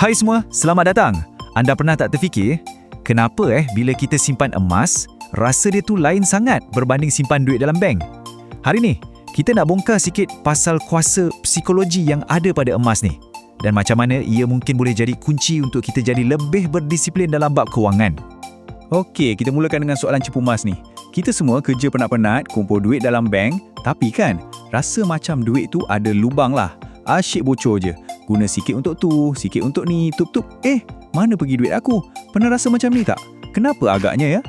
Hai semua, selamat datang. Anda pernah tak terfikir, kenapa bila kita simpan emas, rasa dia tu lain sangat berbanding simpan duit dalam bank? Hari ni, kita nak bongkar sikit pasal kuasa psikologi yang ada pada emas ni. Dan macam mana ia mungkin boleh jadi kunci untuk kita jadi lebih berdisiplin dalam bab kewangan. Okey, kita mulakan dengan soalan cepu emas ni. Kita semua kerja penat-penat, kumpul duit dalam bank, tapi kan, rasa macam duit tu ada lubang lah. Asyik bocor je. Guna sikit untuk tu, sikit untuk ni, tup-tup. Mana pergi duit aku? Pernah rasa macam ni tak? Kenapa agaknya ya?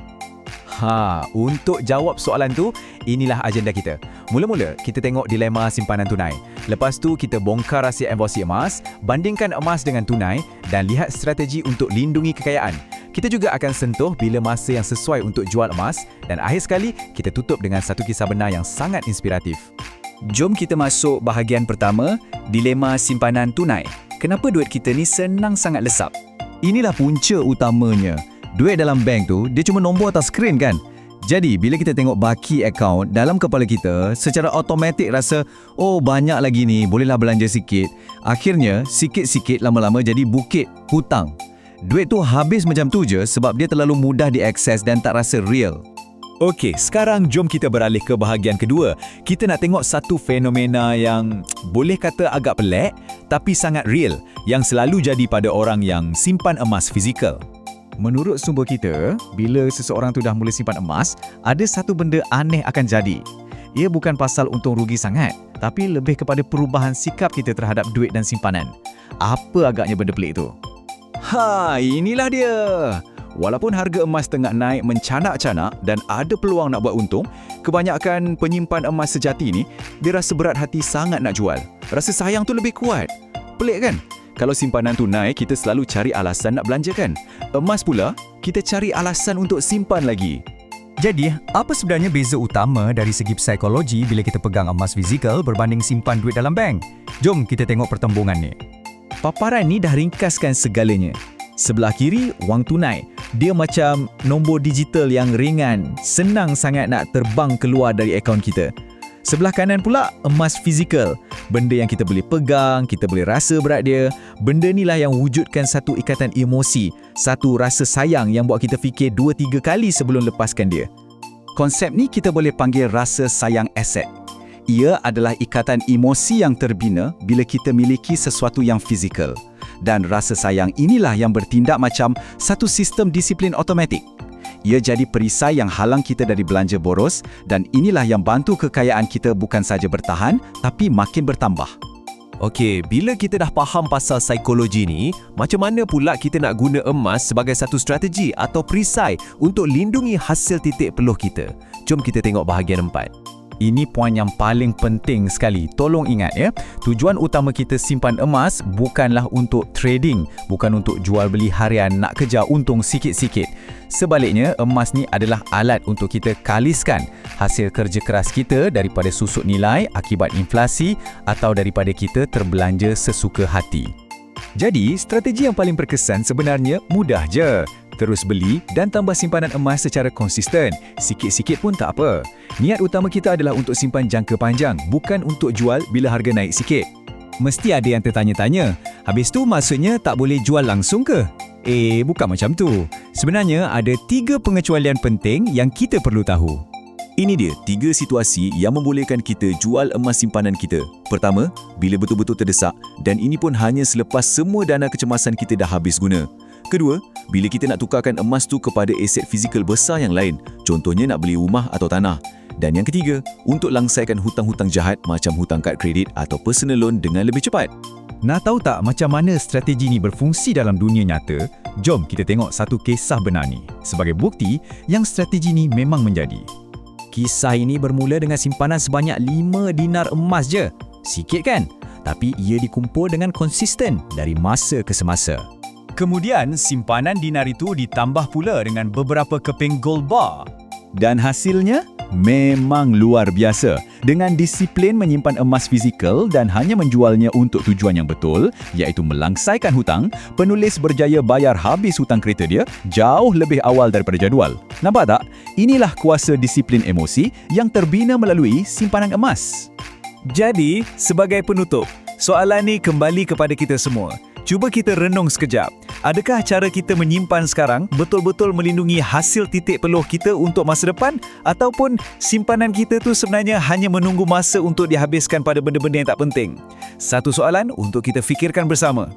Untuk jawab soalan tu, inilah agenda kita. Mula-mula, kita tengok dilema simpanan tunai. Lepas tu, kita bongkar rahsia embosi emas, bandingkan emas dengan tunai dan lihat strategi untuk lindungi kekayaan. Kita juga akan sentuh bila masa yang sesuai untuk jual emas dan akhir sekali, kita tutup dengan satu kisah benar yang sangat inspiratif. Jom kita masuk bahagian pertama, dilema simpanan tunai. Kenapa duit kita ni senang sangat lesap? Inilah punca utamanya. Duit dalam bank tu, dia cuma nombor atas skrin kan? Jadi, bila kita tengok baki akaun dalam kepala kita, secara automatik rasa, banyak lagi ni, bolehlah belanja sikit. Akhirnya, sikit-sikit lama-lama jadi bukit hutang. Duit tu habis macam tu je sebab dia terlalu mudah diakses dan tak rasa real. Okey, sekarang jom kita beralih ke bahagian kedua. Kita nak tengok satu fenomena yang boleh kata agak pelik tapi sangat real yang selalu jadi pada orang yang simpan emas fizikal. Menurut sumber kita, bila seseorang tu dah mula simpan emas, ada satu benda aneh akan jadi. Ia bukan pasal untung rugi sangat, tapi lebih kepada perubahan sikap kita terhadap duit dan simpanan. Apa agaknya benda pelik tu? Inilah dia. Walaupun harga emas tengah naik mencanak-canak dan ada peluang nak buat untung, kebanyakan penyimpan emas sejati ni, dia rasa berat hati sangat nak jual. Rasa sayang tu lebih kuat. Pelik kan? Kalau simpanan tu naik, kita selalu cari alasan nak belanjakan. Emas pula, kita cari alasan untuk simpan lagi. Jadi, apa sebenarnya beza utama dari segi psikologi bila kita pegang emas fizikal berbanding simpan duit dalam bank? Jom kita tengok pertembungan ni. Paparan ni dah ringkaskan segalanya. Sebelah kiri, wang tunai. Dia macam nombor digital yang ringan, senang sangat nak terbang keluar dari akaun kita. Sebelah kanan pula, emas fizikal. Benda yang kita boleh pegang, kita boleh rasa berat dia. Benda inilah yang wujudkan satu ikatan emosi, satu rasa sayang yang buat kita fikir 2-3 kali sebelum lepaskan dia. Konsep ni kita boleh panggil rasa sayang aset. Ia adalah ikatan emosi yang terbina bila kita miliki sesuatu yang fizikal. Dan rasa sayang inilah yang bertindak macam satu sistem disiplin automatik. Ia jadi perisai yang halang kita dari belanja boros dan inilah yang bantu kekayaan kita bukan saja bertahan tapi makin bertambah. Okey, bila kita dah faham pasal psikologi ni, macam mana pula kita nak guna emas sebagai satu strategi atau perisai untuk lindungi hasil titik peluh kita? Jom kita tengok bahagian 4. Ini poin yang paling penting sekali. Tolong ingat ya, tujuan utama kita simpan emas bukanlah untuk trading, bukan untuk jual beli harian nak kejar untung sikit-sikit. Sebaliknya, emas ni adalah alat untuk kita kaliskan hasil kerja keras kita daripada susut nilai akibat inflasi atau daripada kita terbelanja sesuka hati. Jadi, strategi yang paling berkesan sebenarnya mudah je. Terus beli dan tambah simpanan emas secara konsisten. Sikit-sikit pun tak apa. Niat utama kita adalah untuk simpan jangka panjang, bukan untuk jual bila harga naik sikit. Mesti ada yang tertanya-tanya, habis tu maksudnya tak boleh jual langsung ke? Bukan macam tu. Sebenarnya ada 3 pengecualian penting yang kita perlu tahu. Ini dia 3 situasi yang membolehkan kita jual emas simpanan kita. Pertama, bila betul-betul terdesak dan ini pun hanya selepas semua dana kecemasan kita dah habis guna. Kedua, bila kita nak tukarkan emas tu kepada aset fizikal besar yang lain, contohnya nak beli rumah atau tanah. Dan yang ketiga, untuk langsaikan hutang-hutang jahat macam hutang kad kredit atau personal loan dengan lebih cepat. Nak tahu tak macam mana strategi ni berfungsi dalam dunia nyata? Jom kita tengok satu kisah benar ni. Sebagai bukti yang strategi ni memang menjadi. Kisah ini bermula dengan simpanan sebanyak 5 dinar emas je. Sikit kan? Tapi ia dikumpul dengan konsisten dari masa ke semasa. Kemudian, simpanan dinar itu ditambah pula dengan beberapa keping gold bar. Dan hasilnya memang luar biasa. Dengan disiplin menyimpan emas fizikal dan hanya menjualnya untuk tujuan yang betul, iaitu melangsaikan hutang, penulis berjaya bayar habis hutang kereta dia jauh lebih awal daripada jadual. Nampak tak? Inilah kuasa disiplin emosi yang terbina melalui simpanan emas. Jadi, sebagai penutup, soalan ni kembali kepada kita semua. Cuba kita renung sekejap. Adakah cara kita menyimpan sekarang betul-betul melindungi hasil titik peluh kita untuk masa depan, ataupun simpanan kita tu sebenarnya hanya menunggu masa untuk dihabiskan pada benda-benda yang tak penting? Satu soalan untuk kita fikirkan bersama.